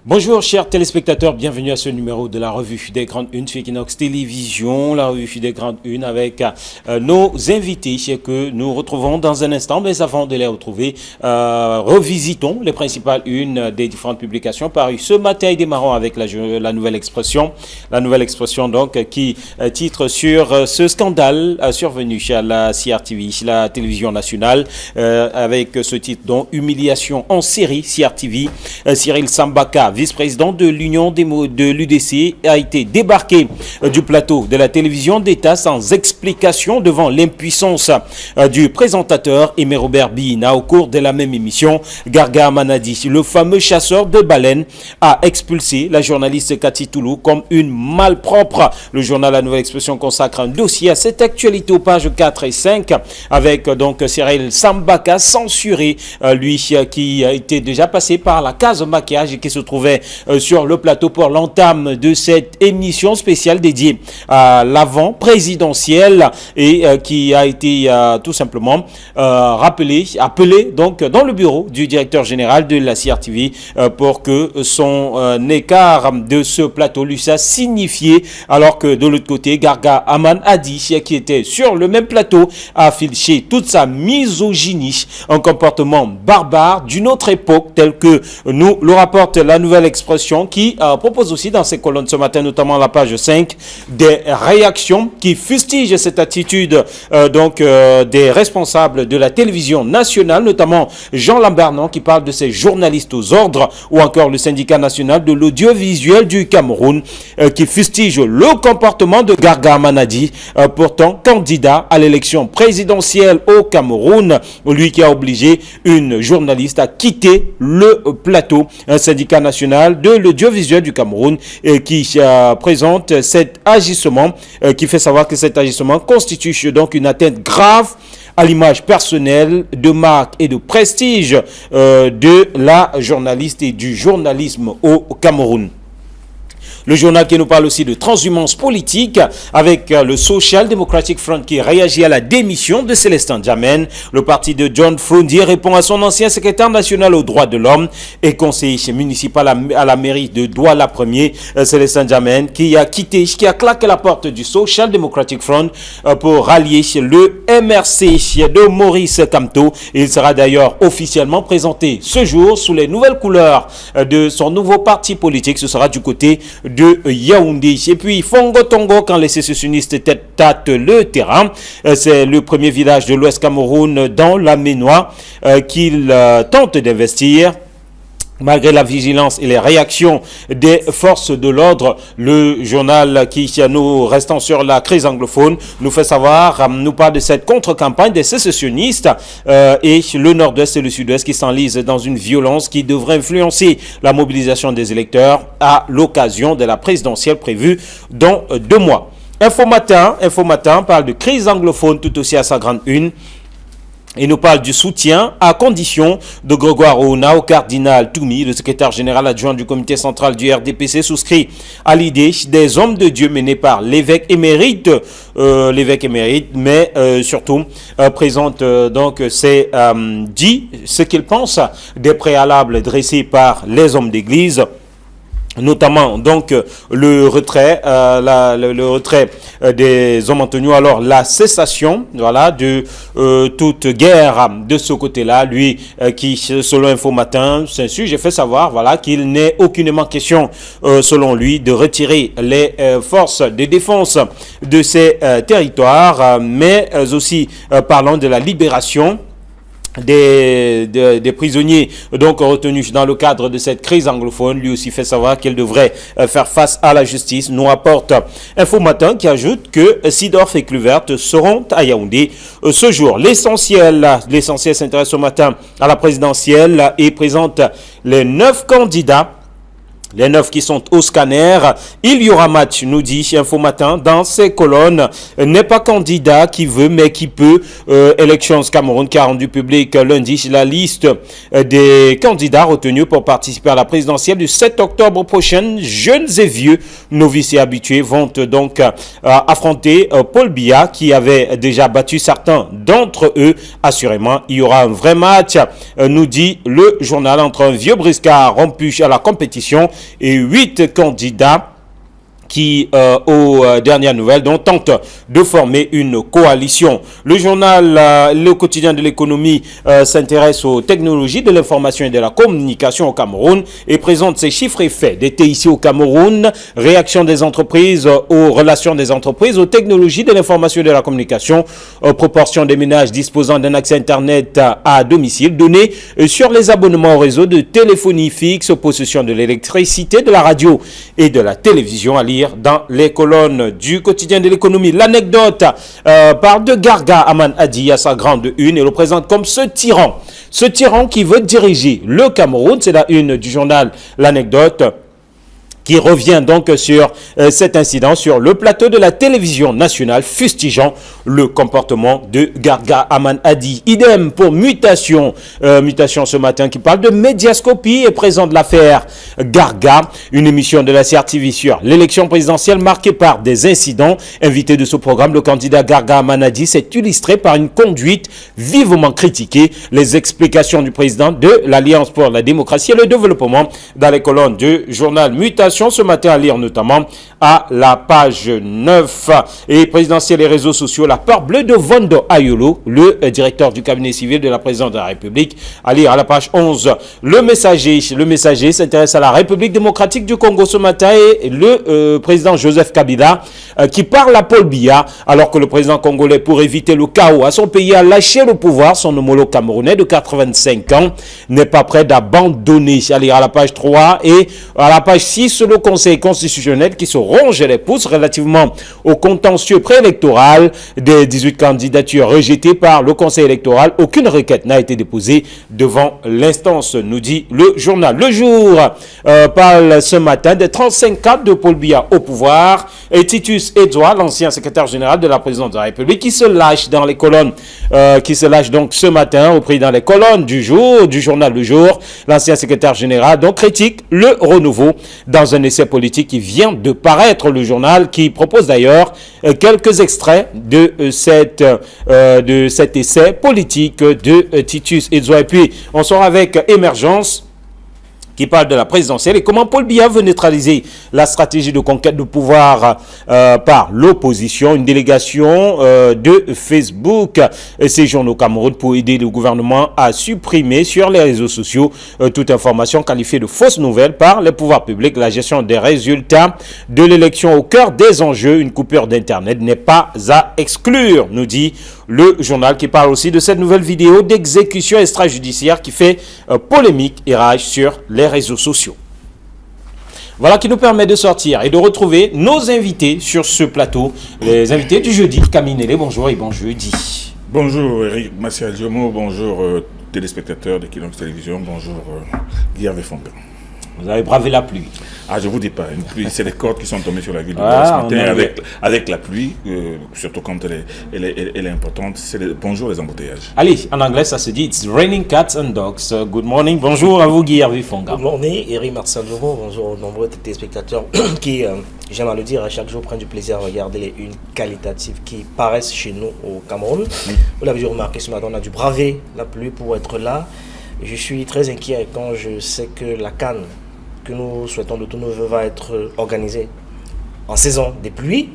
Bonjour chers téléspectateurs, bienvenue à ce numéro de la revue des Grandes Unes sur Equinox Télévision, la revue des Grandes Unes avec nos invités que nous retrouvons dans un instant. Mais avant de les retrouver, revisitons les principales unes des différentes publications parues ce matin et démarrons avec la nouvelle expression. La nouvelle expression donc qui titre sur ce scandale survenu à la CRTV, la télévision nationale, avec ce titre donc humiliation en série CRTV. Cyril Sambaka, vice-président de l'Union de l'UDC, a été débarqué du plateau de la télévision d'État sans explication devant l'impuissance du présentateur Aimé Robert Bina. Au cours de la même émission, Garga Amanadi, le fameux chasseur de baleines, a expulsé la journaliste Cathy Toulou comme une malpropre. Le journal La Nouvelle Expression consacre un dossier à cette actualité aux pages 4 et 5 avec donc Cyril Sambaka censuré, lui qui était déjà passé par la case maquillage et qui se trouvait sur le plateau pour l'entame de cette émission spéciale dédiée à l'avant présidentiel et qui a été tout simplement appelé donc dans le bureau du directeur général de la CRTV pour que son écart de ce plateau lui soit signifié, alors que de l'autre côté, Garga Aman Adi, qui était sur le même plateau, a affiché toute sa misogynie, un comportement barbare d'une autre époque, tel que nous le rapporte la Nouvelle Expression, qui propose aussi dans ses colonnes ce matin, notamment à la page 5, des réactions qui fustigent cette attitude des responsables de la télévision nationale, notamment Jean Lambernon qui parle de ces journalistes aux ordres, ou encore le syndicat national de l'audiovisuel du Cameroun qui fustige le comportement de Garga Amanadi, pourtant candidat à l'élection présidentielle au Cameroun, lui qui a obligé une journaliste à quitter le plateau. Un syndicat national de l'audiovisuel du Cameroun qui présente cet agissement, qui fait savoir que cet agissement constitue donc une atteinte grave à l'image personnelle, de marque et de prestige de la journaliste et du journalisme au Cameroun. Le journal qui nous parle aussi de transhumance politique avec le Social Democratic Front qui réagit à la démission de Célestin Djamène. Le parti de John Froundi répond à son ancien secrétaire national aux droits de l'homme et conseiller municipal à la mairie de Douala 1er, Célestin Djamène, qui a claqué la porte du Social Democratic Front pour rallier le MRC de Maurice Kamto. Il sera d'ailleurs officiellement présenté ce jour sous les nouvelles couleurs de son nouveau parti politique. Ce sera du côté de Yaoundé. Et puis Fongo Tongo, quand les sécessionnistes tâtent le terrain, c'est le premier village de l'Ouest Cameroun dans la Ménois qu'il tente d'investir. Malgré la vigilance et les réactions des forces de l'ordre, le journal qui, nous restant sur la crise anglophone, nous fait savoir, nous parle de cette contre-campagne des sécessionnistes et le nord-ouest et le sud-ouest qui s'enlisent dans une violence qui devrait influencer la mobilisation des électeurs à l'occasion de la présidentielle prévue dans 2 mois. Info Matin parle de crise anglophone tout aussi à sa grande une. Il nous parle du soutien à condition de Grégoire Ouna au cardinal Toumi, le secrétaire général adjoint du comité central du RDPC, souscrit à l'idée des hommes de Dieu menés par l'évêque émérite, mais surtout présente donc dit ce qu'il pense des préalables dressés par les hommes d'église, notamment donc le retrait des hommes Antonio, alors la cessation de toute guerre de ce côté-là, lui qui selon Info Matin, c'est un sujet fait savoir qu'il n'est aucunement question selon lui de retirer les forces de défense de ces territoires, mais aussi parlant de la libération des prisonniers donc retenus dans le cadre de cette crise anglophone. Lui aussi fait savoir qu'il devrait faire face à la justice. Nous rapporte Info Matin qui ajoute que Sidorf et Kluivert seront à Yaoundé ce jour. L'essentiel s'intéresse ce matin à la présidentielle et présente les 9 candidats. Les 9 qui sont au scanner. Il y aura match, nous dit Info Matin dans ses colonnes. N'est pas candidat qui veut mais qui peut. Elections Cameroun qui a rendu public lundi la liste des candidats retenus pour participer à la présidentielle du 7 octobre prochain. Jeunes et vieux, novices et habitués vont donc affronter Paul Biya qui avait déjà battu certains d'entre eux. Assurément, il y aura un vrai match, nous dit le journal, entre un vieux briscard rompu à la compétition et 8 candidats qui, aux dernières nouvelles, dont tente de former une coalition. Le journal Le Quotidien de l'économie s'intéresse aux technologies de l'information et de la communication au Cameroun et présente ses chiffres et faits. D'été ici au Cameroun, réaction des entreprises aux relations des entreprises, aux technologies de l'information et de la communication, proportion des ménages disposant d'un accès Internet à domicile, données sur les abonnements au réseau de téléphonie fixe, possession de l'électricité, de la radio et de la télévision à lire dans les colonnes du Quotidien de l'économie. L'anecdote parle de Garga Aman Adi à sa grande une et le présente comme ce tyran qui veut diriger le Cameroun. C'est la une du journal L'Anecdote, qui revient donc sur cet incident sur le plateau de la télévision nationale, fustigeant le comportement de Garga Aman Adi. Idem pour Mutation ce matin, qui parle de médiascopie et présente l'affaire Garga, une émission de la CRTV sur l'élection présidentielle marquée par des incidents. Invité de ce programme, le candidat Garga Aman Adi s'est illustré par une conduite vivement critiquée. Les explications du président de l'Alliance pour la démocratie et le développement dans les colonnes du journal Mutation ce matin, à lire notamment à la page 9. Et présidentielle et réseaux sociaux, la peur bleue de Vondo Ayolo, le directeur du cabinet civil de la présidente de la République, à lire à la page 11. Le messager s'intéresse à la République démocratique du Congo ce matin et le président Joseph Kabila qui parle à Paul Biya, alors que le président congolais, pour éviter le chaos à son pays, a lâché le pouvoir. Son homologue camerounais de 85 ans n'est pas prêt d'abandonner. À lire à la page 3 et à la page 6, le Conseil constitutionnel qui se ronge les pouces relativement au contentieux préélectoral des 18 candidatures rejetées par le Conseil électoral. Aucune requête n'a été déposée devant l'instance, nous dit le journal. Le Jour parle ce matin des 35 cadres de Paul Biya au pouvoir et Titus Edouard, l'ancien secrétaire général de la présidence de la République, qui se lâche dans les colonnes, qui se lâche donc ce matin, repris dans les colonnes du jour, du journal Le Jour. L'ancien secrétaire général donc critique le renouveau dans un essai politique qui vient de paraître. Le journal qui propose d'ailleurs quelques extraits de cet essai politique de Titus Edouard. Et puis on sort avec Émergence, qui parle de la présidentielle et comment Paul Biya veut neutraliser la stratégie de conquête de pouvoir par l'opposition. Une délégation de Facebook séjourne au Cameroun pour aider le gouvernement à supprimer sur les réseaux sociaux toute information qualifiée de fausse nouvelle par les pouvoirs publics. La gestion des résultats de l'élection au cœur des enjeux. Une coupure d'Internet n'est pas à exclure, nous dit le journal, qui parle aussi de cette nouvelle vidéo d'exécution extrajudiciaire qui fait polémique et rage sur les réseaux sociaux. Voilà qui nous permet de sortir et de retrouver nos invités sur ce plateau, les invités du jeudi. Camille Nélé, bonjour et bon jeudi. Bonjour Eric Martial Jomo, bonjour téléspectateurs de Kinox Télévision, bonjour Guillaume Fonga. Vous avez bravé la pluie. Ah, je vous dis pas, une pluie, c'est les cordes qui sont tombées sur la ville de ce matin avec la pluie, surtout quand elle est importante. Bonjour les embouteillages. Allez, en anglais ça se dit It's raining cats and dogs. Good morning, bonjour à vous Guillaume Fonga. Good morning, Eric Martial Jomo, bonjour aux nombreux téléspectateurs qui, j'aime à le dire, à chaque jour prennent du plaisir à regarder les unes qualitatives qui paraissent chez nous au Cameroun. Vous l'avez dû remarquer ce matin, on a dû braver la pluie pour être là. Je suis très inquiet quand je sais que la CAN que nous souhaitons de tous nos voeux va être organisée en saison des pluies.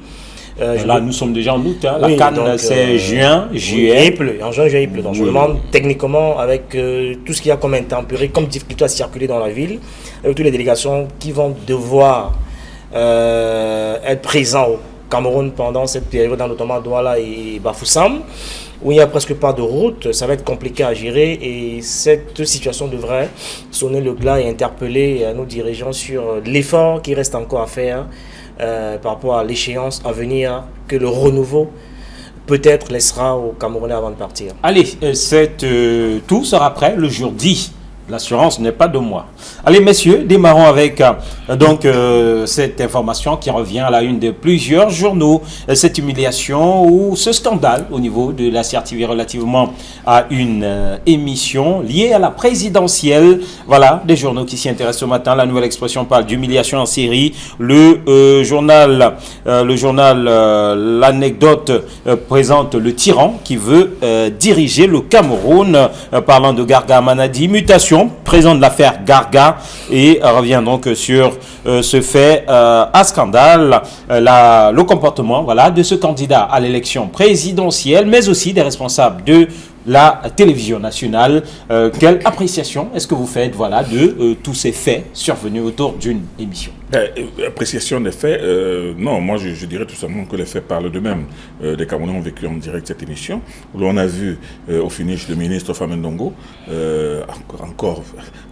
Là, nous sommes déjà en août. Hein. La CAN, c'est juin, juillet. Il pleut. En juin, juillet, il pleut. Donc, je me demande techniquement, avec tout ce qu'il y a comme intempéries, comme difficulté à circuler dans la ville, avec toutes les délégations qui vont devoir être présents au Cameroun pendant cette période, notamment Douala et Bafoussam, où il n'y a presque pas de route, ça va être compliqué à gérer et cette situation devrait sonner le glas et interpeller nos dirigeants sur l'effort qui reste encore à faire par rapport à l'échéance à venir que le renouveau peut-être laissera aux Camerounais avant de partir. Allez, tout sera prêt le jour 10. L'assurance n'est pas de moi. Allez messieurs, démarrons avec cette information qui revient à la une de plusieurs journaux. Cette humiliation ou ce scandale au niveau de la CRTV relativement à une émission liée à la présidentielle. Voilà, des journaux qui s'y intéressent ce matin. La Nouvelle Expression parle d'humiliation en série. Le journal L'Anecdote présente le tyran qui veut diriger le Cameroun. Parlant de Garga Aman Adi, mutation Communication, présente l'affaire Garga, et revient donc sur ce fait à scandale, le comportement de ce candidat à l'élection présidentielle, mais aussi des responsables de la télévision nationale. Quelle appréciation est-ce que vous faites de tous ces faits survenus autour d'une émission? Appréciation des faits, non, moi je dirais tout simplement que les faits parlent d'eux-mêmes. Les Camerounais ont vécu en direct cette émission, où l'on a vu au finish le ministre Famenne Ndongo, encore,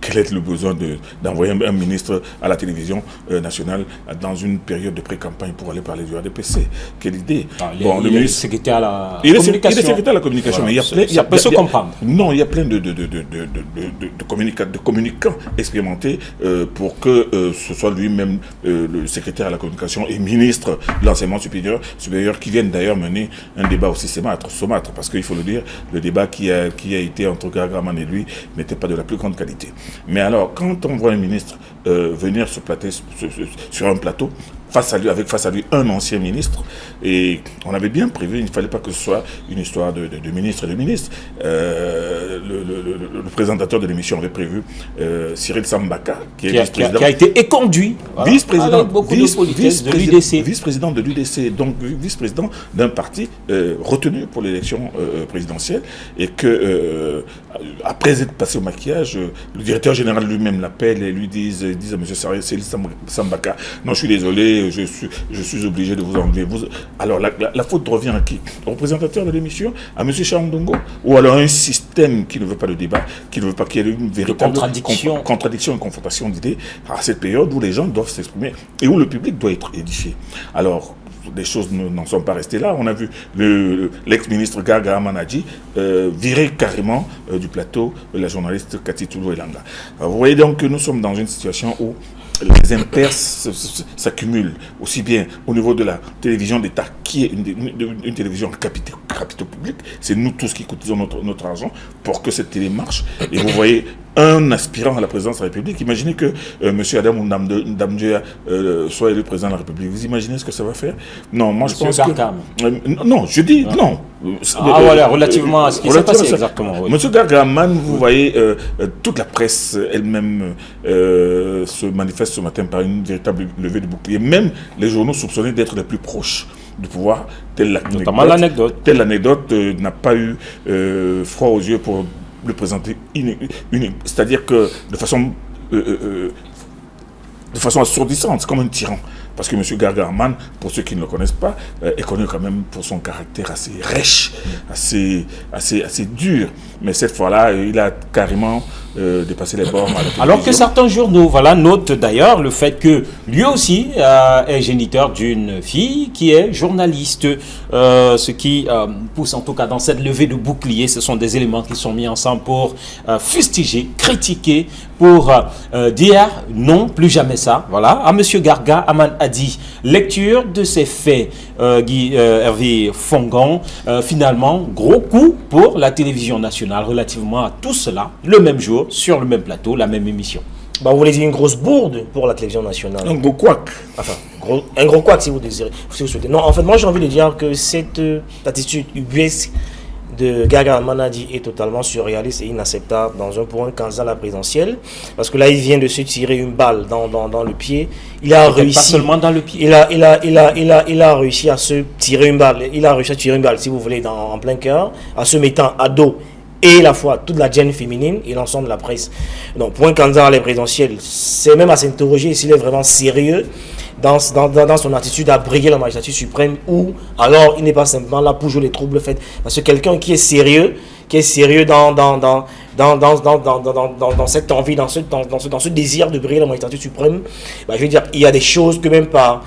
quel est le besoin d'envoyer un ministre à la télévision nationale dans une période de pré-campagne pour aller parler du RDPC? Quelle idée. Le ministre est secrétaire à la communication. Il est secrétaire à la communication, mais ça peut se comprendre. Non, il y a plein de communicants expérimentés pour que ce soit lui-même le secrétaire à la communication et ministre de l'enseignement supérieur qui viennent d'ailleurs mener un débat aussi saumâtre, parce qu'il faut le dire, le débat qui a été entre Gargaman et lui n'était pas de la plus grande qualité. Mais alors, quand on voit un ministre venir se plater sur un plateau, face à lui un ancien ministre, et on avait bien prévu, il ne fallait pas que ce soit une histoire de ministre et de ministre. Le présentateur de l'émission avait prévu Cyril Sambaka, qui est vice-président. Qui a été éconduit. Vice-président de vice-président de l'UDC, donc vice-président d'un parti retenu pour l'élection présidentielle, et que après être passé au maquillage, le directeur général lui-même l'appelle et lui disent à M. Cyril Sambaka, non, je suis désolé, je suis obligé de vous enlever. Alors la faute revient à qui? Au représentateur de l'émission, à M. Ndongo, ou alors un système qui ne veut pas de débat, qui ne veut pas qu'il y ait une véritable contradiction et confrontation d'idées à cette période où les gens doivent s'exprimer et où le public doit être édifié. Alors, les choses n'en sont pas restées là. On a vu l'ex-ministre Garga Amanadji virer carrément du plateau la journaliste Cathy Toulou Elanga. Vous voyez donc que nous sommes dans une situation où les impairs s'accumulent, aussi bien au niveau de la télévision d'État, qui est une télévision à capitaux publics. C'est nous tous qui cotisons notre argent pour que cette télé marche. Et vous voyez un aspirant à la présidence de la République. Imaginez que M. Adam Ndamdjoya soit élu président de la République. Vous imaginez ce que ça va faire? Non, moi je pense que... non, je dis non. Relativement à ce qui s'est passé exactement. Oui. Monsieur Gargaman, vous voyez, toute la presse elle-même se manifeste ce matin par une véritable levée de bouclier. Même les journaux soupçonnés d'être les plus proches du pouvoir, notamment l'anecdote. Telle l'anecdote n'a pas eu froid aux yeux pour le présenter c'est-à-dire que de façon assourdissante, c'est comme un tyran. Parce que M. Gargaman, pour ceux qui ne le connaissent pas, est connu quand même pour son caractère assez rêche, assez dur. Mais cette fois-là, il a carrément dépassé les bornes. Alors que certains journaux notent d'ailleurs le fait que lui aussi est géniteur d'une fille qui est journaliste. Ce qui pousse en tout cas dans cette levée de bouclier, ce sont des éléments qui sont mis ensemble pour fustiger, critiquer, pour dire non, plus jamais ça. Voilà, à M. Garga Aman a dit, lecture de ces faits, Hervé Fongan, finalement, gros coup pour la télévision nationale relativement à tout cela, le même jour, sur le même plateau, la même émission. Vous voulez dire une grosse bourde pour la télévision nationale? Un gros couac. Enfin, un gros couac si vous désirez, si vous souhaitez. Non, en fait, moi j'ai envie de dire que cette attitude ubuesque de Garga Amanadji est totalement surréaliste et inacceptable pour un candidat à la présidentielle, parce que là il vient de se tirer une balle dans le pied. Il a réussi, pas seulement dans le pied. Il a réussi à se tirer une balle. Il a réussi à tirer une balle, si vous voulez, en plein cœur, en se mettant à dos et la fois toute la gêne féminine et l'ensemble de la presse. Donc pour un candidat à la présidentielle, c'est même à s'interroger s'il est vraiment sérieux dans son attitude à briguer la magistrature suprême, ou alors il n'est pas simplement là pour jouer les troubles faits. Parce que quelqu'un qui est sérieux dans cette envie, dans ce désir de briguer la magistrature suprême, je veux dire, il y a des choses que même par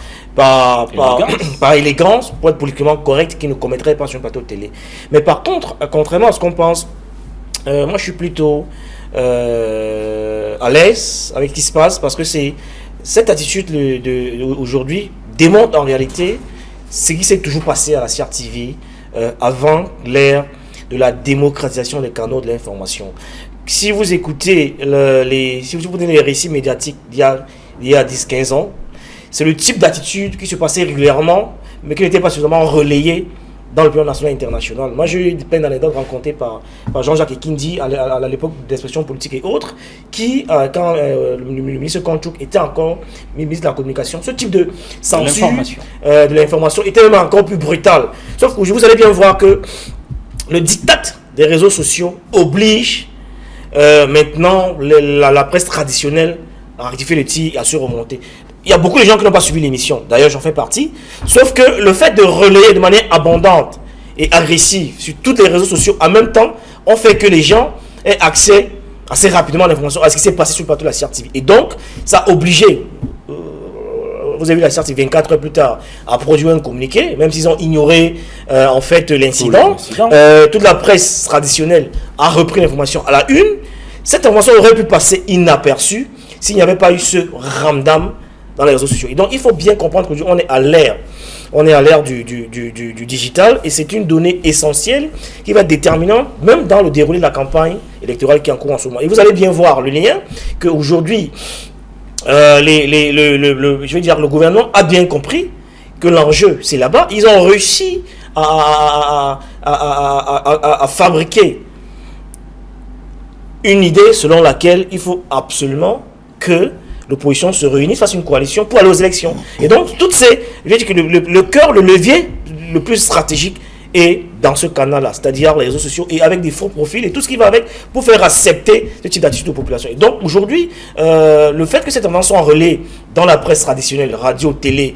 élégance, pour être politiquement correct, qui ne commettrait pas sur un plateau de télé. Mais par contre, contrairement à ce qu'on pense, moi je suis plutôt à l'aise avec ce qui se passe, parce que cette attitude aujourd'hui démontre en réalité ce qui s'est toujours passé à la CRTV avant l'ère de la démocratisation des canaux de l'information. Si vous écoutez si vous prenez les récits médiatiques d'il y a 10-15 ans, c'est le type d'attitude qui se passait régulièrement, mais qui n'était pas suffisamment relayé dans le plan national et international. Moi, j'ai eu plein d'anecdotes racontées par Jean-Jacques Ekindi à l'époque d'expression politique et autres, qui, quand le ministre Konchouk était encore ministre de la communication, ce type de censure de l'information était même encore plus brutal. Sauf que vous allez bien voir que le diktat des réseaux sociaux oblige maintenant la presse traditionnelle à rectifier le tir et à se remonter. Il y a beaucoup de gens qui n'ont pas suivi l'émission. D'ailleurs, j'en fais partie. Sauf que le fait de relayer de manière abondante et agressive sur tous les réseaux sociaux en même temps, ont fait que les gens aient accès assez rapidement à l'information, à ce qui s'est passé sur le plateau de la CRTV. Et donc, ça a obligé, vous avez vu la CRTV 24 heures plus tard, à produire un communiqué, même s'ils ont ignoré en fait l'incident. Toute la presse traditionnelle a repris l'information à la une. Cette information aurait pu passer inaperçue s'il n'y avait pas eu ce ramdam dans les réseaux sociaux. Et donc, il faut bien comprendre qu'aujourd'hui, on est à l'ère du digital, et c'est une donnée essentielle qui va être déterminante, même dans le déroulé de la campagne électorale qui est en cours en ce moment. Et vous allez bien voir le lien qu'aujourd'hui, le gouvernement a bien compris que l'enjeu, c'est là-bas. Ils ont réussi à fabriquer une idée selon laquelle il faut absolument que l'opposition se réunisse, fasse une coalition pour aller aux élections. Et donc, je veux dire que le cœur, le levier le plus stratégique est dans ce canal-là, c'est-à-dire les réseaux sociaux, et avec des faux profils et tout ce qui va avec pour faire accepter ce type d'attitude aux populations. Et donc, aujourd'hui, le fait que cette tendance soit en relais dans la presse traditionnelle, radio, télé,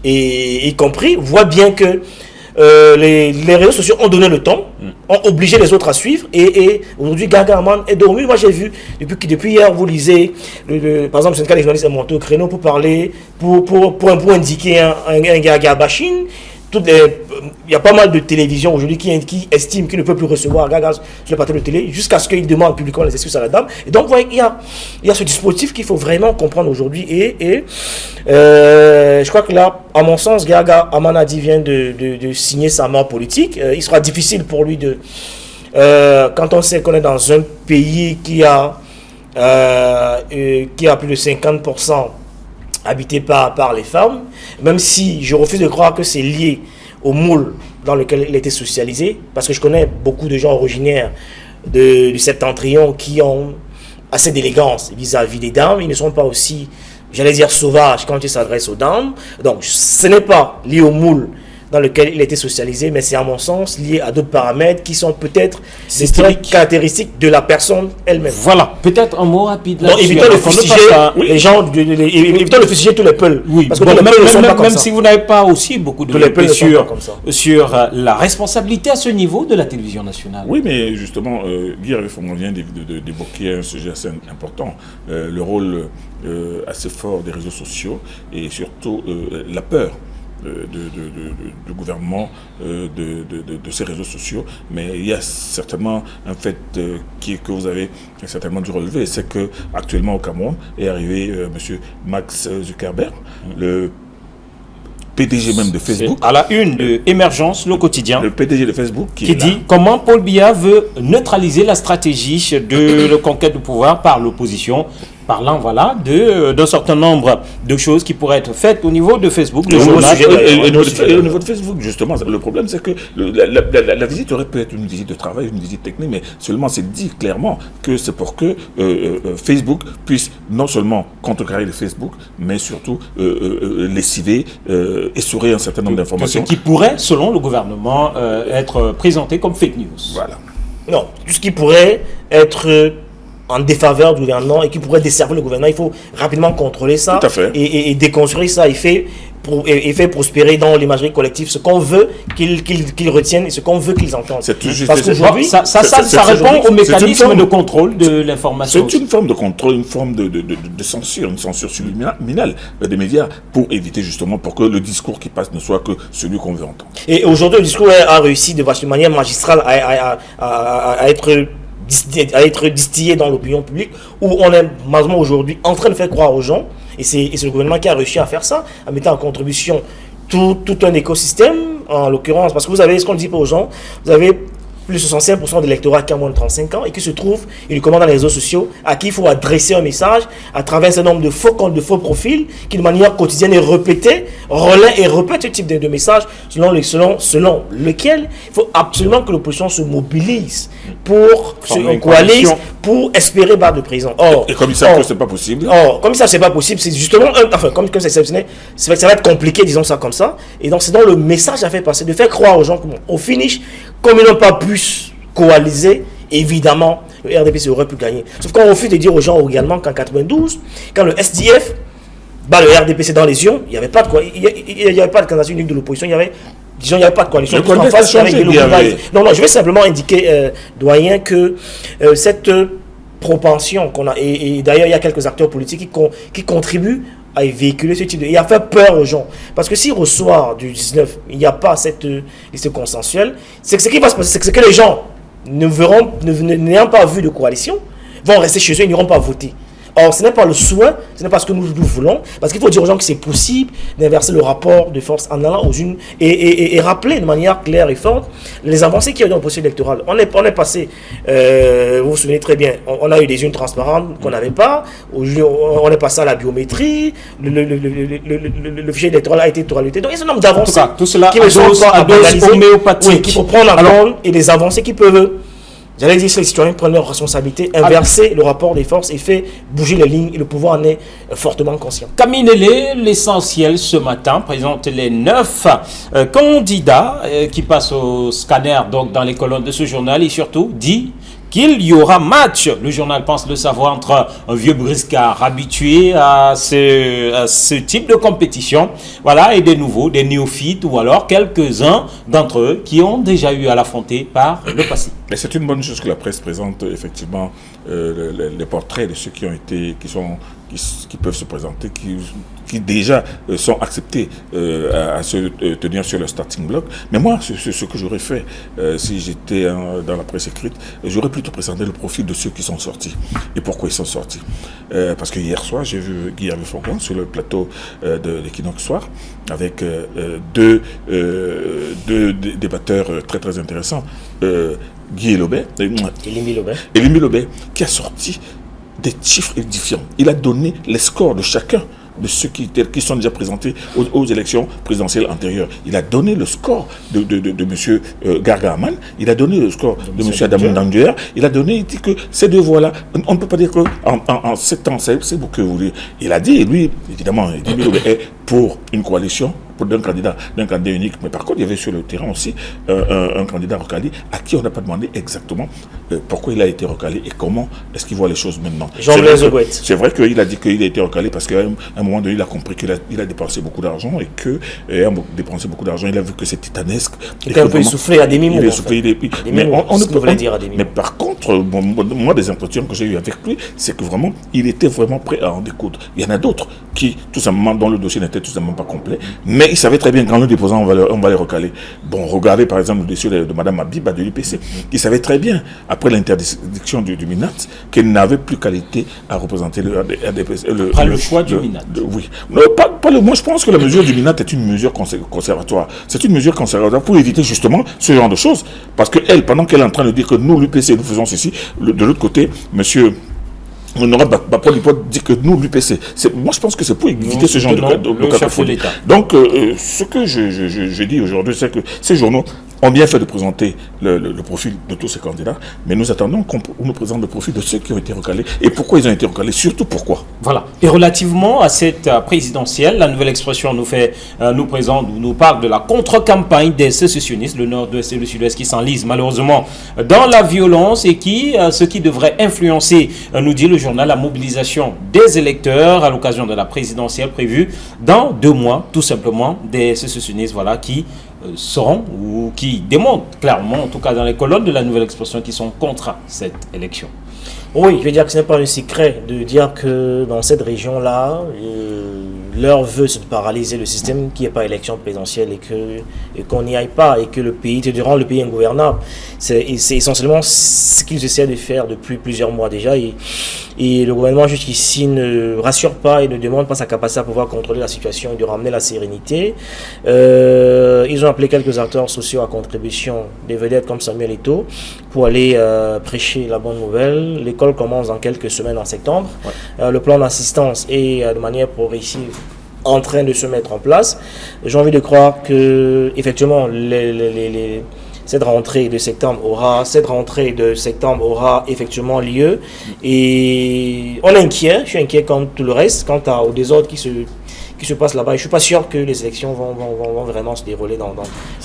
et y compris, voit bien que les réseaux sociaux ont donné le ton, ont obligé les autres à suivre, et aujourd'hui Gaga Aman est dormi. Moi j'ai vu, depuis hier, vous lisez, par exemple le syndicat des journalistes est monté au créneau pour parler, pour indiquer un Gaga bashing. Il y a pas mal de télévisions aujourd'hui qui estiment qu'ils ne peuvent plus recevoir Gaga sur le plateau de télé jusqu'à ce qu'ils demandent publiquement les excuses à la dame. Et donc, vous voyez, il y a ce dispositif qu'il faut vraiment comprendre aujourd'hui. Et je crois que là, à mon sens, Gaga Amanadi vient de signer sa mort politique. Il sera difficile pour lui quand on sait qu'on est dans un pays qui a plus de 50% habité par les femmes, même si je refuse de croire que c'est lié au moule dans lequel il était socialisé, parce que je connais beaucoup de gens originaires du Septentrion qui ont assez d'élégance vis-à-vis des dames. Ils ne sont pas aussi, j'allais dire, sauvages quand ils s'adressent aux dames. Donc ce n'est pas lié au moule dans lequel il était socialisé, mais c'est à mon sens lié à d'autres paramètres qui sont peut-être des traits caractéristiques de la personne elle-même. Voilà, peut-être un mot rapide là. Donc évitons de fustiger les gens, évitons de fustiger tous les peuls. Oui, parce que tous les peuples ne sont pas comme ça. Même si vous n'avez pas aussi beaucoup de sur la responsabilité à ce niveau de la télévision nationale. Oui, mais justement, Guy Réfon vient d'évoquer un sujet assez important, le rôle assez fort des réseaux sociaux et surtout la peur du gouvernement de ces réseaux sociaux. Mais il y a certainement un fait que vous avez certainement dû relever, c'est que actuellement au Cameroun est arrivé M. Max Zuckerberg, le PDG même de Facebook. À la une de Émergence, le quotidien. Le PDG de Facebook qui dit comment Paul Biya veut neutraliser la stratégie de la conquête du pouvoir par l'opposition, parlant voilà d'un certain nombre de choses qui pourraient être faites au niveau de Facebook. Et au niveau de Facebook, justement, le problème c'est que la visite aurait pu être une visite de travail, une visite technique, mais seulement c'est dit clairement que c'est pour que Facebook puisse non seulement contrecarrer le Facebook, mais surtout lessiver, essorer un certain nombre d'informations. Ce qui pourrait, selon le gouvernement, être présenté comme fake news. Voilà. Non, tout ce qui pourrait être en défaveur du gouvernement et qui pourrait desservir le gouvernement, il faut rapidement contrôler ça et déconstruire ça. Il fait prospérer dans l'imagerie collective ce qu'on veut qu'ils retiennent et ce qu'on veut qu'ils entendent. Parce qu'aujourd'hui, ça répond au mécanisme de contrôle de l'information. C'est une forme de contrôle, une forme de censure, une censure subliminale des médias pour éviter justement pour que le discours qui passe ne soit que celui qu'on veut entendre. Et aujourd'hui, le discours a réussi de manière magistrale à être distillé dans l'opinion publique, où on est malheureusement aujourd'hui en train de faire croire aux gens, et c'est le gouvernement qui a réussi à faire ça, en mettant en contribution tout un écosystème, en l'occurrence, parce que vous avez ce qu'on dit aux gens, vous avez plus de 65% de l'électorat qui a moins de 35 ans et qui se trouve uniquement dans les réseaux sociaux, à qui il faut adresser un message à travers un certain nombre de faux comptes, de faux profils, qui de manière quotidienne est répété, relaie et répète ce type de message selon lequel il faut absolument que l'opposition se mobilise pour se coalise, pour espérer battre de prison. Et comme ils savent que c'est pas possible. Comme ils savent que c'est pas possible, c'est justement comme c'est exceptionnel, ça va être compliqué, disons ça comme ça. Et donc c'est donc le message à faire passer, de faire croire aux gens qu'au finish, comme ils n'ont pas pu coaliser, évidemment, le RDPC aurait pu gagner. Sauf qu'on refuse de dire aux gens également qu'en 92, quand le SDF bat le RDPC dans les urnes, il n'y avait pas de quoi, il y avait pas de candidature unique de l'opposition, il y avait pas de coalition. En face, non, je vais simplement indiquer, doyen, que cette propension qu'on a, et d'ailleurs il y a quelques acteurs politiques qui contribuent à véhiculer ce type et à faire peur aux gens. Parce que si au soir du 19, il n'y a pas cette liste consensuelle, c'est que ce qui va se passer, c'est que les gens n'ayant pas vu de coalition, vont rester chez eux, ils n'iront pas voter. Or, ce n'est pas le souhait, ce n'est pas ce que nous voulons, parce qu'il faut dire aux gens que c'est possible d'inverser le rapport de force en allant aux unes et rappeler de manière claire et forte les avancées qu'il y a eu dans le processus électoral. On est passé, vous vous souvenez très bien, on a eu des urnes transparentes qu'on n'avait pas, on est passé à la biométrie, le fichier électoral a été toiletté. Donc il y a un nombre d'avancées qui ne sont pas homéopathiques, qu'il faut prendre en compte et des avancées qui peuvent... J'allais dire que les citoyens prennent leurs responsabilités, inverser le rapport des forces et faire bouger les lignes, et le pouvoir en est fortement conscient. Caminez l'essentiel ce matin présente les 9 candidats qui passent au scanner donc dans les colonnes de ce journal et surtout dit qu'il y aura match. Le journal pense le savoir entre un vieux briscard habitué à ce type de compétition, voilà, et des nouveaux, des néophytes ou alors quelques-uns d'entre eux qui ont déjà eu à l'affronter par le passé. Et c'est une bonne chose que la presse présente effectivement les portraits de ceux qui peuvent se présenter, qui déjà sont acceptés à se tenir sur le starting block. Mais moi, ce que j'aurais fait si j'étais dans la presse écrite, j'aurais plutôt présenté le profil de ceux qui sont sortis. Et pourquoi ils sont sortis parce que hier soir, j'ai vu Guillaume Fongon sur le plateau de l'Equinox Soir avec deux débatteurs très très intéressants. Guy Elimi Lobet, qui a sorti des chiffres édifiants. Il a donné les scores de chacun de ceux qui sont déjà présentés aux élections présidentielles antérieures. Il a donné le score de M. Gargaman, il a donné le score de M. Adamou Danguer, il a donné, il dit que ces deux voix-là, on ne peut pas dire qu'en 7 ans, c'est vous que vous voulez. Il a dit, et lui, évidemment, il est pour une coalition, pour d'un candidat unique, mais par contre il y avait sur le terrain aussi un candidat recalé à qui on n'a pas demandé exactement pourquoi il a été recalé et comment est-ce qu'il voit les choses maintenant. C'est vrai qu'il a dit qu'il a été recalé parce qu'à un moment donné il a compris qu'il a dépensé beaucoup d'argent et qu'il a dépensé beaucoup d'argent, il a vu que c'est titanesque. Il a un peu essoufflé à demi-mots. Mais par contre, moi des entretiens que j'ai eu avec lui, c'est que vraiment il était vraiment prêt à en découdre. Il y en a d'autres qui, tout simplement, dont le dossier n'était tout simplement pas complet, mais il savait très bien qu'en le déposant, on va les recaler. Bon, regardez par exemple le dossier de Mme Abiba de l'UPC, qui savait très bien, après l'interdiction du MINAT, qu'elle n'avait plus qualité à représenter le RDPC. Le choix du MINAT. Oui. Moi, je pense que la mesure du MINAT est une mesure conservatoire. C'est une mesure conservatoire pour éviter justement ce genre de choses. Parce qu'elle, pendant qu'elle est en train de dire que nous, l'UPC, nous faisons ceci, de l'autre côté, monsieur... On n'aura pas dit que nous, l'UPC. Moi, je pense que c'est pour éviter ce genre de cacophonie. Donc, ce que je dis aujourd'hui, c'est que ces journaux ont bien fait de présenter le profil de tous ces candidats, mais nous attendons qu'on nous présente le profil de ceux qui ont été recalés et pourquoi ils ont été recalés, surtout pourquoi. Voilà. Et relativement à cette présidentielle, la nouvelle expression nous parle de la contre-campagne des sécessionnistes, le nord-ouest et le sud-ouest qui s'enlisent malheureusement dans la violence et ce qui devrait influencer, nous dit le journal, la mobilisation des électeurs à l'occasion de la présidentielle prévue dans 2 mois, tout simplement, des sécessionnistes, voilà, qui seront ou qui démontrent clairement, en tout cas dans les colonnes de la nouvelle expression, qui sont contre cette élection. Oui, je veux dire que ce n'est pas un secret de dire que dans cette région-là, leur vœu c'est de paralyser le système, qu'il n'y ait pas élection présidentielle et qu'on n'y aille pas et que le pays, te rend le pays ingouvernable. C'est essentiellement ce qu'ils essaient de faire depuis plusieurs mois déjà et Et le gouvernement jusqu'ici ne rassure pas et ne demande pas sa capacité à pouvoir contrôler la situation et de ramener la sérénité. Ils ont appelé quelques acteurs sociaux à contribution, des vedettes comme Samuel Eto'o, pour aller prêcher la bonne nouvelle. L'école commence dans quelques semaines en septembre. Ouais. Le plan d'assistance est de manière progressive en train de se mettre en place. J'ai envie de croire que effectivement cette rentrée de septembre aura effectivement lieu. Et on est inquiet, je suis inquiet comme tout le reste, quant au désordre qui se passe là-bas. Je ne suis pas sûr que les élections vont vraiment se dérouler dans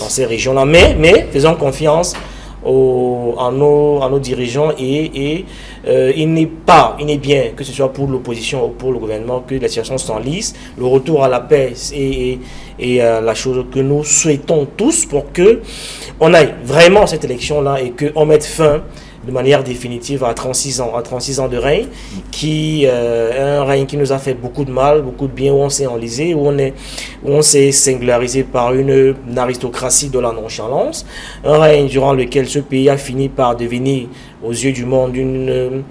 ces régions-là. Mais faisons confiance à nos dirigeants et il n'est bien que ce soit pour l'opposition ou pour le gouvernement que la situation s'enlise. Le retour à la paix est la chose que nous souhaitons tous pour que on aille vraiment à cette élection-là et qu'on mette fin de manière définitive à 36 ans de règne, un règne qui nous a fait beaucoup de mal, beaucoup de bien, où on s'est enlisé, où on s'est singularisé par une aristocratie de la nonchalance, un règne durant lequel ce pays a fini par devenir aux yeux du monde une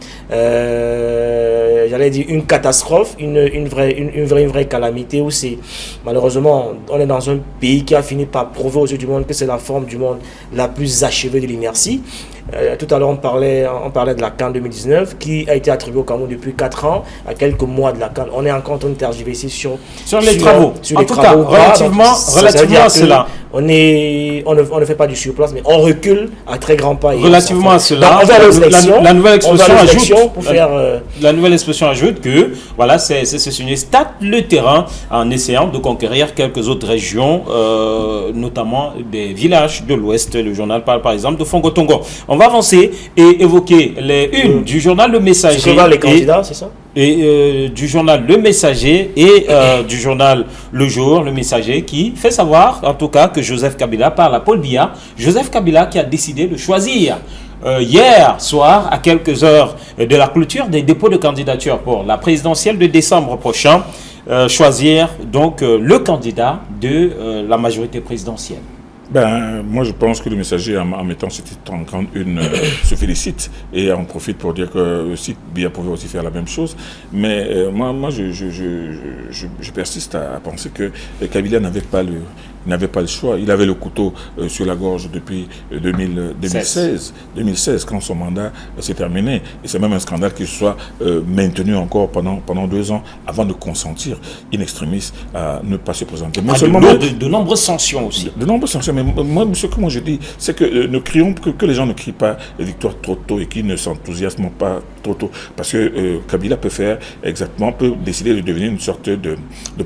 catastrophe, une vraie calamité, où c'est malheureusement on est dans un pays qui a fini par prouver aux yeux du monde que c'est la forme du monde la plus achevée de l'inertie. Tout à l'heure on parlait de la CAN 2019 qui a été attribuée au Cameroun depuis 4 ans, à quelques mois de la CAN. On est encore en train de tergiverser sur les travaux. En tout cas, relativement à cela. On ne fait pas du surplace, mais on recule à très grands pas. Relativement à cela, la nouvelle expression ajoute que voilà, c'est une stade le terrain en essayant de conquérir quelques autres régions, notamment des villages de l'Ouest. Le journal parle par exemple de Fongotongo. On va avancer et évoquer les unes du journal Le Messager. C'est les candidats, c'est ça? Et du journal Le Messager et du journal Le Jour, Le Messager, qui fait savoir en tout cas que Joseph Kabila parle à Paul Biya. Joseph Kabila qui a décidé de choisir hier soir, à quelques heures de la clôture des dépôts de candidature pour la présidentielle de décembre prochain, choisir donc le candidat de la majorité présidentielle. Moi, je pense que le Messager, en mettant ce titre en grande une, se félicite et en profite pour dire que aussi Biya pouvait aussi faire la même chose. Mais moi, je persiste à penser que Kabila n'avait pas le choix. Il avait le couteau sur la gorge depuis 2016, quand son mandat s'est terminé. Et c'est même un scandale qu'il soit maintenu encore pendant 2 ans avant de consentir in extremis à ne pas se présenter. De nombreuses sanctions aussi. De nombreuses sanctions. Mais moi, ce que moi je dis, c'est que ne crions que les gens ne crient pas victoire trop tôt et qu'ils ne s'enthousiasment pas trop tôt. Parce que Kabila peut décider de devenir une sorte de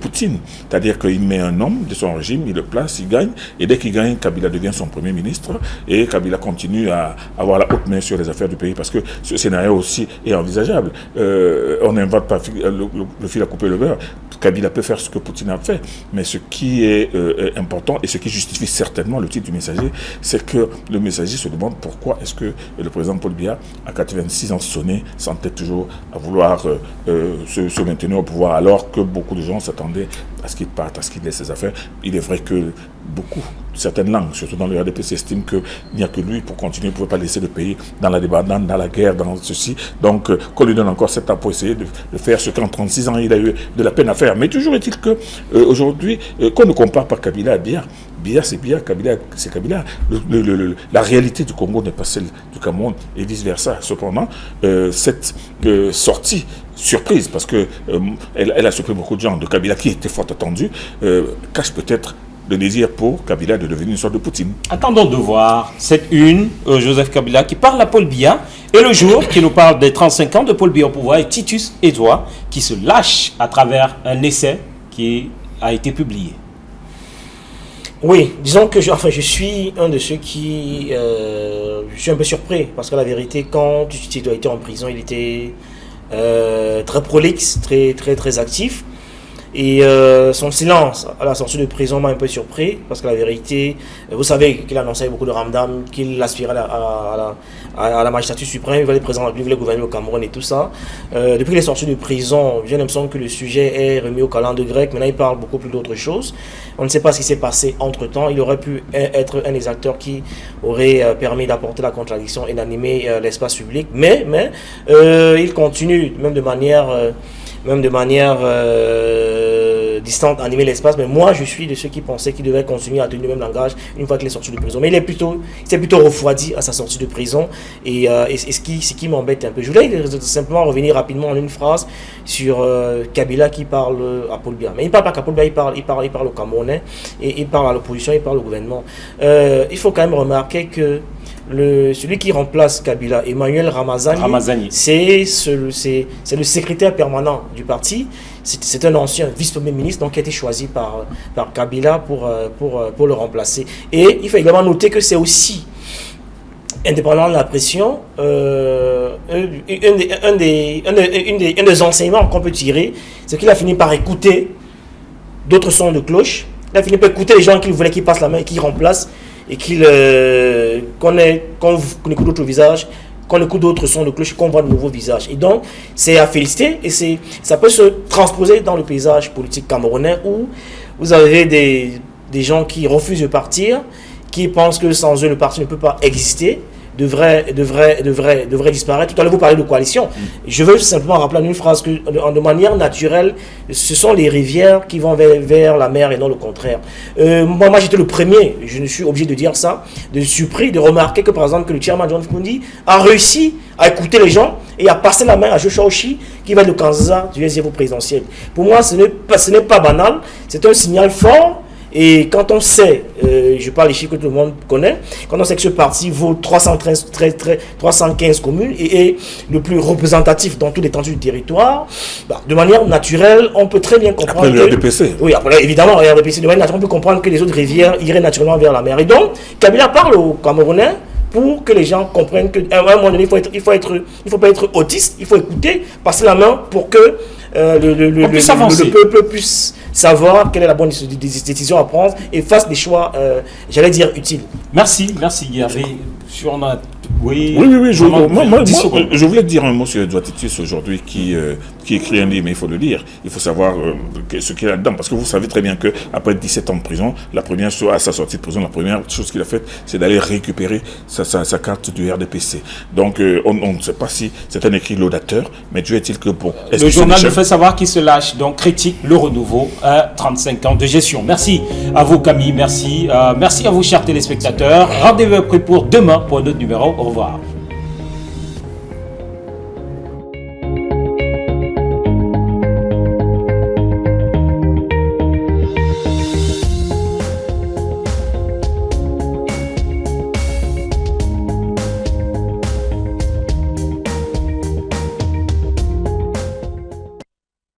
Poutine. C'est-à-dire qu'il met un homme de son régime, il le place, il gagne, et dès qu'il gagne, Kabila devient son premier ministre, et Kabila continue à avoir la haute main sur les affaires du pays, parce que ce scénario aussi est envisageable. On n'invente pas le fil à couper le beurre. Kabila peut faire ce que Poutine a fait, mais ce qui est important, et ce qui justifie certainement le titre du Messager, c'est que le Messager se demande pourquoi est-ce que le président Paul Biya, à 86 ans sonné, s'entête toujours à vouloir se maintenir au pouvoir, alors que beaucoup de gens s'attendaient à ce qu'il parte, à ce qu'il laisse ses affaires. Il est vrai que certaines langues, surtout dans le RDP, s'estiment qu'il n'y a que lui pour continuer. Il ne pouvait pas laisser le pays dans la débandade, dans la guerre, dans ceci. Donc, qu'on lui donne encore 7 ans pour essayer de faire ce qu'en 36 ans, il a eu de la peine à faire. Mais toujours est-il qu'aujourd'hui, qu'on ne compare pas Kabila à Biya. Biya, c'est Biya, Kabila, c'est Kabila. La réalité du Congo n'est pas celle du Cameroun et vice-versa. Cependant, cette sortie surprise, parce que elle a surpris beaucoup de gens, de Kabila qui était fort attendu, cache peut-être le désir pour Kabila de devenir une sorte de Poutine. Attendons de voir cette une, Joseph Kabila qui parle à Paul Biya, et Le Jour qui nous parle des 35 ans de Paul Biya au pouvoir, et Titus Edouard qui se lâche à travers un essai qui a été publié. Oui, disons que je suis un de ceux qui... je suis un peu surpris, parce que la vérité, quand Titus Edouard était en prison, il était très prolixe, très actif. Et son silence à la sortie de prison m'a un peu surpris, parce que la vérité, vous savez qu'il annonçait beaucoup de ramdam, qu'il aspirait à la magistrature suprême, il voulait il voulait gouverner au Cameroun et tout ça. Depuis qu'il est sorti de prison, j'ai l'impression que le sujet est remis au calendrier grec. Maintenant, il parle beaucoup plus d'autres choses. On ne sait pas ce qui s'est passé entre-temps. Il aurait pu être un des acteurs qui aurait permis d'apporter la contradiction et d'animer l'espace public. Mais il continue, même de manière distante, animer l'espace. Mais moi, je suis de ceux qui pensaient qu'il devait continuer à tenir le même langage une fois qu'il est sorti de prison. Mais il s'est plutôt refroidi à sa sortie de prison. Et ce qui m'embête un peu. Je voulais simplement revenir rapidement en une phrase sur Kabila qui parle à Paul Biya. Mais il ne parle pas qu'à Paul Biya, il parle au Camerounais, et il parle à l'opposition, il parle au gouvernement. Il faut quand même remarquer que celui qui remplace Kabila, Emmanuel Ramazani. C'est le secrétaire permanent du parti. C'est un ancien vice-premier ministre donc, qui a été choisi par Kabila pour le remplacer. Et il faut également noter que c'est aussi, indépendamment de la pression, un des enseignements qu'on peut tirer, c'est qu'il a fini par écouter d'autres sons de cloche. Il a fini par écouter les gens qui voulaient qu'il passe la main et qu'il remplace, et qu'on écoute d'autres visages, qu'on écoute d'autres sons de cloche, qu'on voit de nouveaux visages. Et donc, c'est à féliciter, et ça peut se transposer dans le paysage politique camerounais, où vous avez des gens qui refusent de partir, qui pensent que sans eux, le parti ne peut pas exister, devrait disparaître. Tout à l'heure, vous parlez de coalition. Je veux simplement rappeler une phrase que, de manière naturelle, ce sont les rivières qui vont vers la mer et non le contraire. Moi, j'étais le premier, je ne suis obligé de dire ça, surpris de remarquer que, par exemple, que le chairman John Fundi a réussi à écouter les gens et à passer la main à Joshua Oshi, qui va être le candidat du SGV présidentiel. Pour moi, ce n'est pas banal, c'est un signal fort. Et quand on sait, je parle des chiffres que tout le monde connaît, quand on sait que ce parti vaut 315 communes et est le plus représentatif dans toute l'étendue du territoire, de manière naturelle, on peut très bien comprendre après le RDPC. Oui, après, évidemment, le RDPC, de manière naturelle, on peut comprendre que les autres rivières iraient naturellement vers la mer. Et donc, Kabila parle aux Camerounais pour que les gens comprennent qu'à un moment donné, il faut pas être autiste, il faut écouter, passer la main pour que le peuple puisse savoir quelle est la bonne décision à prendre et fasse des choix, j'allais dire, utiles. Merci Guervé. Oui, je voulais dire un mot sur Edouard Titus aujourd'hui qui écrit un livre, mais il faut le lire. Il faut savoir ce qu'il y a là-dedans. Parce que vous savez très bien qu'après 17 ans de prison, à sa sortie de prison, la première chose qu'il a faite, c'est d'aller récupérer sa carte du RDPC. Donc, on ne sait pas si c'est un écrit laudateur, mais Dieu est-il que pour... Le journal nous fait savoir qu'il se lâche, donc critique le renouveau à 35 ans de gestion. Merci à vous, Camille. Merci à vous, chers téléspectateurs. Rendez-vous pris pour demain pour un autre numéro. Au revoir.